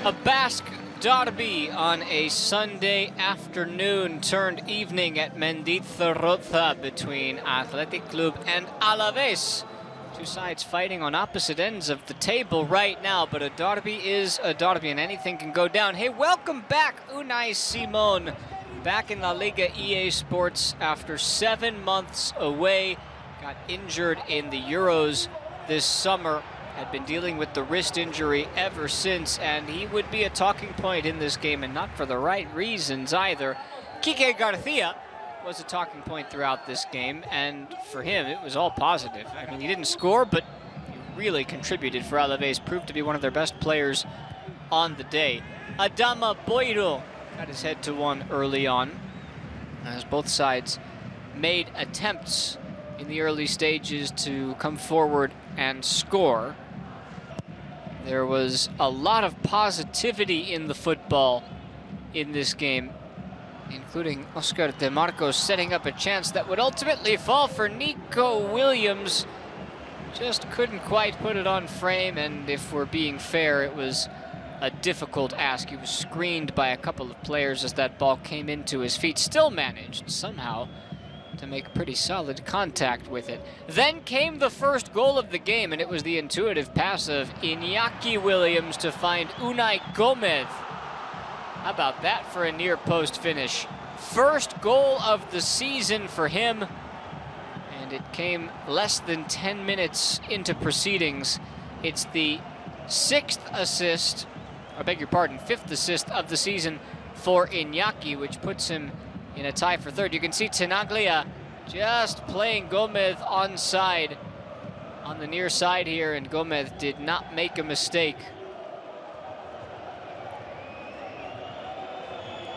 A Basque derby on a Sunday afternoon turned evening at Mendizorroza between Athletic Club and Alaves. Two sides fighting on opposite ends of the table right now, but a derby is a derby and anything can go down. Hey, welcome back, Unai Simon, back in LaLiga EA Sports after 7 months away. Got injured in the Euros this summer, had been dealing with the wrist injury ever since, and he would be a talking point in this game, and not for the right reasons either. Quique Garcia was a talking point throughout this game, and for him, it was all positive. I mean, he didn't score, but he really contributed for Alaves, proved to be one of their best players on the day. Adama Boiro got his head to one early on, as both sides made attempts in the early stages to come forward and score. There was a lot of positivity in the football in this game, including Oscar De Marcos setting up a chance that would ultimately fall for Nico Williams. Just couldn't quite put it on frame, and if we're being fair, it was a difficult ask. He was screened by a couple of players as that ball came into his feet. Still managed somehow to make pretty solid contact with it. Then came the first goal of the game, and it was the intuitive pass of Iñaki Williams to find Unai Gomez. How about that for a near post finish? First goal of the season for him, and it came less than 10 minutes into proceedings. It's the fifth assist of the season for Iñaki, which puts him in a tie for third. You can see Tenaglia just playing Gomez onside on the near side here, and Gomez did not make a mistake.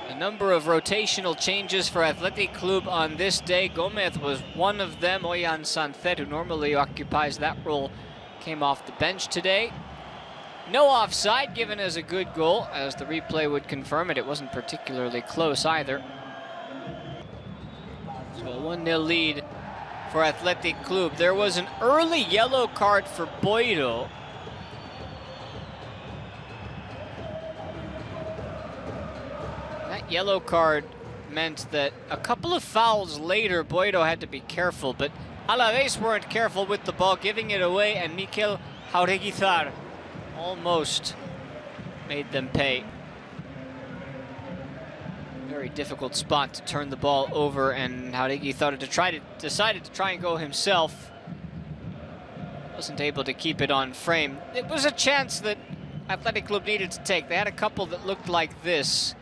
A number of rotational changes for Athletic Club on this day. Gomez was one of them. Oyan Sancet, who normally occupies that role, came off the bench today. No offside given as a good goal, as the replay would confirm it. It wasn't particularly close either. So a 1-0 lead for Athletic Club. There was an early yellow card for Boiro. That yellow card meant that a couple of fouls later, Boiro had to be careful, but Alaves weren't careful with the ball, giving it away, and Mikel Jaureguizar almost made them pay. Very difficult spot to turn the ball over, and Jaureguizar decided to try and go himself. Wasn't able to keep it on frame. It was a chance that Athletic Club needed to take. They had a couple that looked like this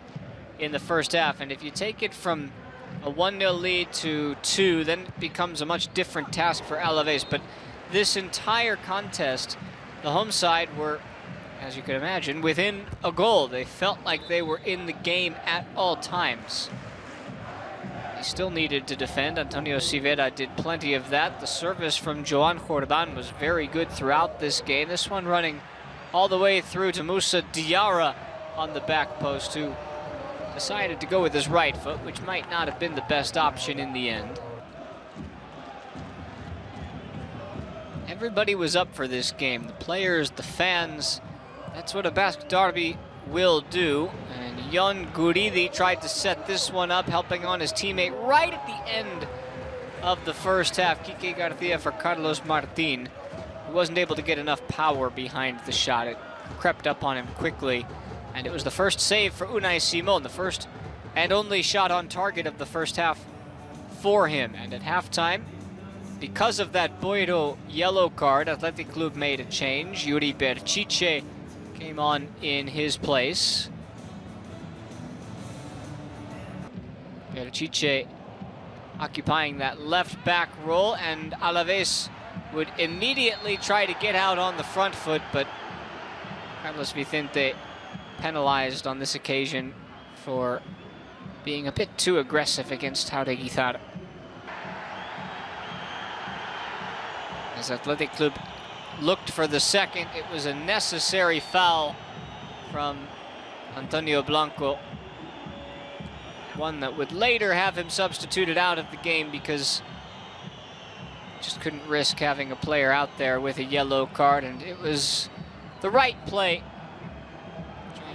in the first half, and if you take it from a 1-0 lead to 2, then it becomes a much different task for Alaves. But this entire contest, the home side were, as you can imagine, within a goal. They felt like they were in the game at all times. They still needed to defend. Antonio Civera did plenty of that. The service from Joan Jordan was very good throughout this game. This one running all the way through to Musa Diarra on the back post, who decided to go with his right foot, which might not have been the best option in the end. Everybody was up for this game. The players, the fans. That's what a Basque derby will do. And Jon Guridi tried to set this one up, helping on his teammate right at the end of the first half. Quique Garcia for Carlos Martin. He wasn't able to get enough power behind the shot. It crept up on him quickly. And it was the first save for Unai Simon, the first and only shot on target of the first half for him. And at halftime, because of that Boiro yellow card, Athletic Club made a change. Yuri Berchiche came on in his place. Berchiche occupying that left back role, and Alaves would immediately try to get out on the front foot, but Carlos Vicente penalized on this occasion for being a bit too aggressive against Jaureguizar. As Athletic Club looked for the second, it was a necessary foul from Antonio Blanco. One that would later have him substituted out of the game because just couldn't risk having a player out there with a yellow card, and it was the right play.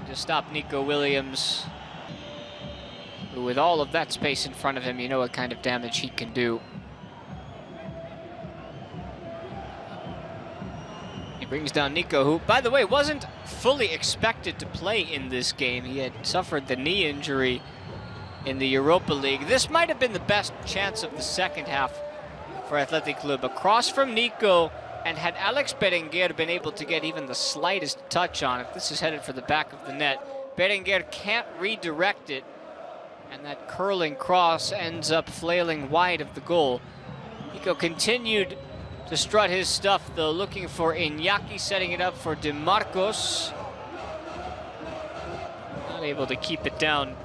Trying to stop Nico Williams, who with all of that space in front of him, you know what kind of damage he can do. He brings down Nico, who, by the way, wasn't fully expected to play in this game. He had suffered the knee injury in the Europa League. This might have been the best chance of the second half for Athletic Club. A cross from Nico, and had Alex Berenguer been able to get even the slightest touch on it, this is headed for the back of the net. Berenguer can't redirect it, and that curling cross ends up flailing wide of the goal. Nico continued to strut his stuff, though, looking for Iñaki, setting it up for DeMarcos. Not able to keep it down.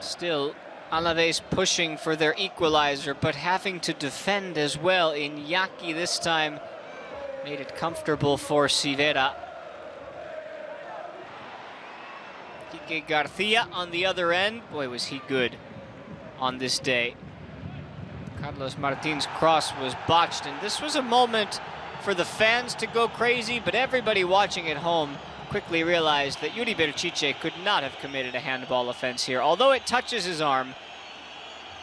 Still, Alaves pushing for their equalizer, but having to defend as well. Iñaki this time made it comfortable for Sivera. Quique Garcia on the other end. Boy, was he good on this day. Carlos Martin's cross was botched, and this was a moment for the fans to go crazy, but everybody watching at home quickly realized that Yuri Berchiche could not have committed a handball offense here. Although it touches his arm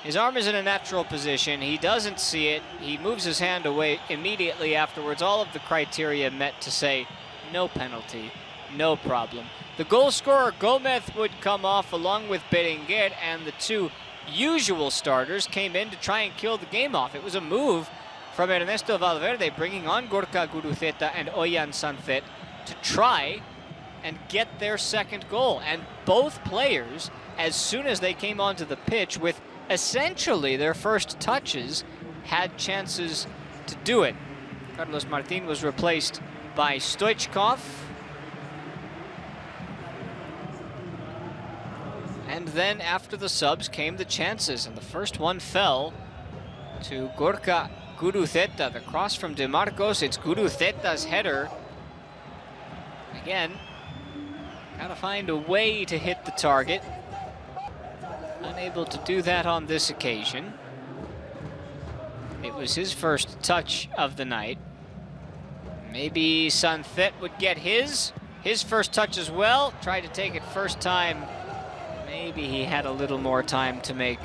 is in a natural position. He doesn't see it. He moves his hand away immediately afterwards. All of the criteria met to say no penalty, no problem. The goal scorer Gomez would come off along with Berenguer, and the two usual starters came in to try and kill the game off. It was a move from Ernesto Valverde, bringing on Gorka Guruzeta and Oyan Sanfet to try and get their second goal. And both players, as soon as they came onto the pitch with essentially their first touches, had chances to do it. Carlos Martin was replaced by Stoichkov. And then after the subs came the chances, and the first one fell to Gorka Guruzeta. The cross from DeMarcos, it's Guruzeta's header. Again, gotta find a way to hit the target. Unable to do that on this occasion. It was his first touch of the night. Maybe Sanfet would get his first touch as well. Tried to take it first time. Maybe he had a little more time to make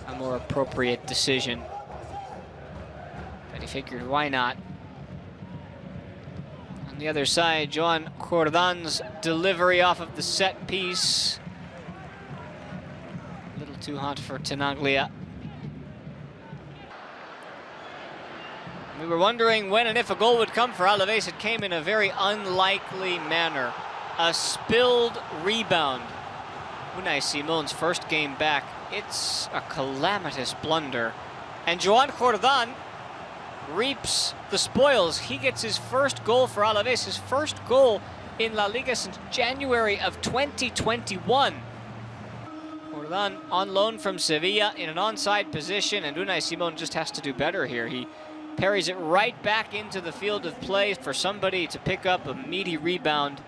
a more appropriate decision. But he figured, why not? On the other side, Joan Jordan's delivery off of the set piece. A little too hot for Tenaglia. We were wondering when and if a goal would come for Alaves. It came in a very unlikely manner. A spilled rebound. Unai Simon's first game back. It's a calamitous blunder. And Joan Jordan reaps the spoils. He gets his first goal for Alaves, his first goal in La Liga since January of 2021. Jordan on loan from Sevilla in an onside position, and Unai Simon just has to do better here. He parries it right back into the field of play for somebody to pick up a meaty rebound.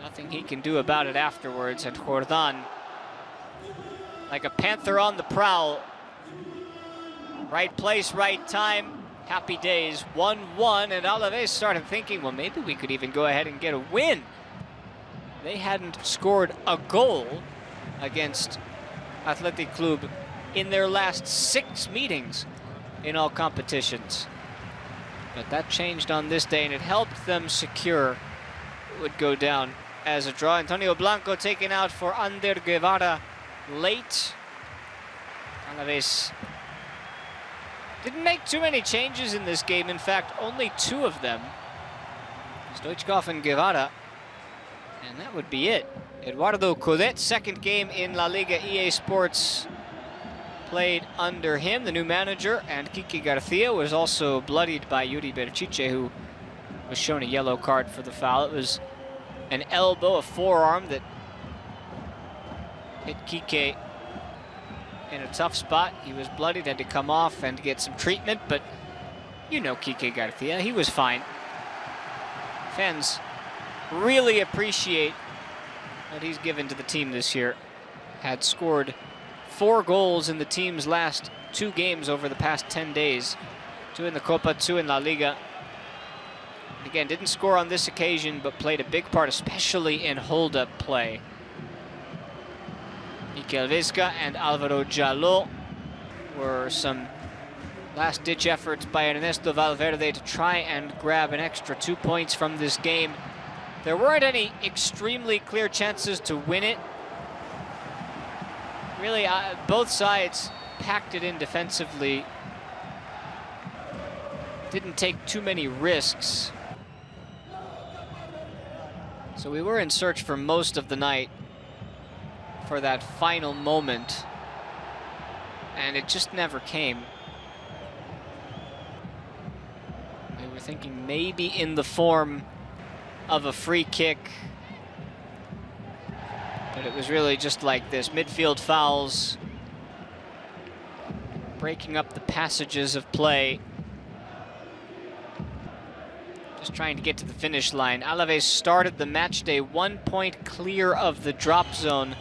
Nothing he can do about it afterwards, and Jordan, like a panther on the prowl. Right place, right time, happy days, 1-1, and Alaves started thinking, well, maybe we could even go ahead and get a win. They hadn't scored a goal against Athletic Club in their last 6 meetings in all competitions. But that changed on this day, and it helped them secure it would go down as a draw. Antonio Blanco taken out for Ander Guevara late. Alaves didn't make too many changes in this game. In fact, only 2 of them. Stoichkov and Guevara. And that would be it. Eduardo Codet, second game in La Liga. EA Sports played under him, the new manager. And Quique Garcia was also bloodied by Yuri Berchiche, who was shown a yellow card for the foul. It was an elbow, a forearm that hit Quique in a tough spot. He was bloodied, had to come off and get some treatment, but you know Quique Garcia, he was fine. Fans really appreciate what he's given to the team this year. Had scored 4 goals in the team's last 2 games over the past 10 days. 2 in the Copa, 2 in La Liga. Again, didn't score on this occasion, but played a big part, especially in hold-up play. Mikel Vesca and Alvaro Jallo were some last-ditch efforts by Ernesto Valverde to try and grab an extra 2 points from this game. There weren't any extremely clear chances to win it. Really, both sides packed it in defensively. Didn't take too many risks. So we were in search for most of the night for that final moment, and it just never came. We were thinking maybe in the form of a free kick, but it was really just like this: midfield fouls, breaking up the passages of play, just trying to get to the finish line. Alaves started the match day 1 point clear of the drop zone,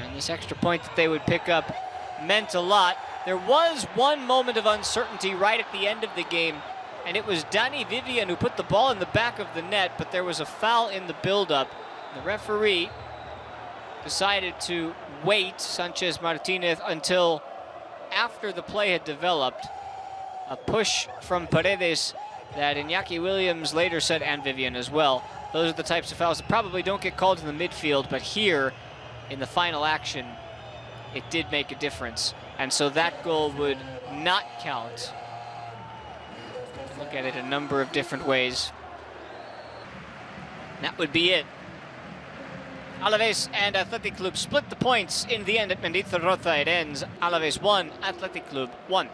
and this extra point that they would pick up meant a lot. There was one moment of uncertainty right at the end of the game, and it was Danny Vivian who put the ball in the back of the net, but there was a foul in the build-up. The referee decided to wait, Sanchez Martinez, until after the play had developed. A push from Paredes that Iñaki Williams later said, and Vivian as well, those are the types of fouls that probably don't get called in the midfield, but here in the final action, it did make a difference. And so that goal would not count. Look at it a number of different ways. That would be it. Alaves and Athletic Club split the points in the end at Mendizorroza. It ends Alaves 1, Athletic Club 1.